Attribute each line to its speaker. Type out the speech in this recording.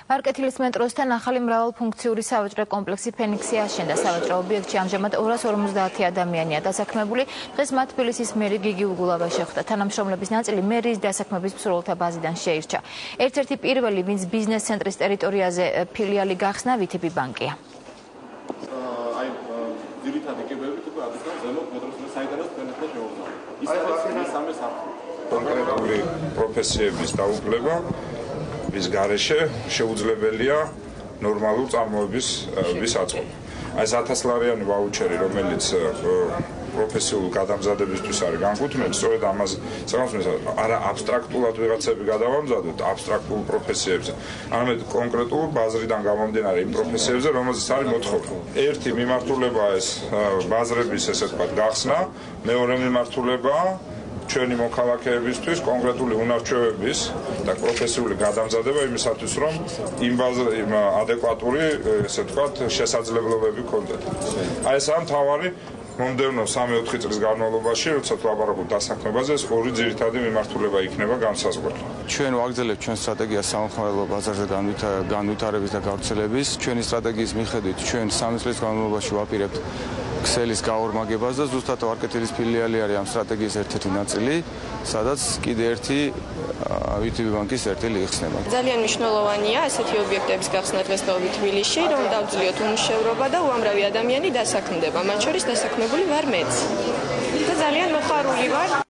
Speaker 1: მარკეტილის მეტროსთან ახალი მრავალფუნქციური სავაჭრო კომპლექსი ფენიქსი აშენდა. სავაჭრო ობიექტში ამჟამად 250 ადამიანია დასაქმებული. დღეს მათ თბილისის მერი გიგი უგულავა შეხვდა. თანამშრომლების ნაწილი მერიის დასაქმების მსურველთა ბაზიდან შეირჩა. ერთ-ერთი პირველი, ვინც ბიზნეს ცენტრის ტერიტორიაზე ფილიალი გახსნა, VTB ბანკია.
Speaker 2: ძირითადი კიბეებით უკვე აღდგა ზემოთ მეტროს საიდანაც თქვენებმა შეუგზავნოთ. ის არის მესამე სართული.
Speaker 3: კონკრეტული პროფესიების დაუფლება ვის გარეშე შეუძლებელია ნორმალურ წარმოების აწყობა. ეს 1000 ლარიანი ვაუჩერი, რომელიც პროფესიულ გადამზადებისთვის არის განკუთვნილი, სწორედ ამას წამოსვენს არა აბსტრაქტულად ვიღაცები გადავამზადოთ აბსტრაქტულ პროფესიებზე, არამედ კონკრეტულ ბაზრიდან გამომდინარე იმ პროფესიებზე, რომელზეც არის მოთხოვნა. ერთი მიმართულებაა ეს ბაზრების, ესე ვთქვათ, გახსნა, მეორე მიმართულებაა ჩვენი მოქალაქეებისთვის კონკრეტული უნარჩვევების და პროფესიული გადამზადება იმისათვის, რომ იმ ადეკვატური, ესე ვთქვათ, შესაძლებლობები გქონდეთ. აი ეს ამ თავარი მომდევნო 3-4 წლის განმავლობაში, როცა ვლაპარაკობთ დასაქმებაზე, ეს ორი ძირითადი მიმართულება იქნება განსაზღვრული.
Speaker 4: ჩვენ ვაგრძელებთ ჩვენ სტრატეგიას სამხმარებლო ბაზარზე განვითარების და გავრცელების. ჩვენი სტრატეგიის მიხედვით ჩვენ 3 წლის განმავლობაში ვაპირებთ ქსელის გაორმაგებას და ზუსტად მარკეტილის ფილიალი არის ამ სტრატეგიის ერთ-ერთი ნაწილი, სადაც კიდე ერთი VTB ბანკის წერტილი იხსნება.
Speaker 5: ძალიან მნიშვნელოვანია ასეთი ობიექტების გახსნა დღესდღეობით თბილისში, რომ დავძლიოთ უმუშევრობა და უამრავი ადამიანი დასაქმდება, მათ შორის დასაქმებული ვარ მეც. და ძალიან მოხარული ვარ.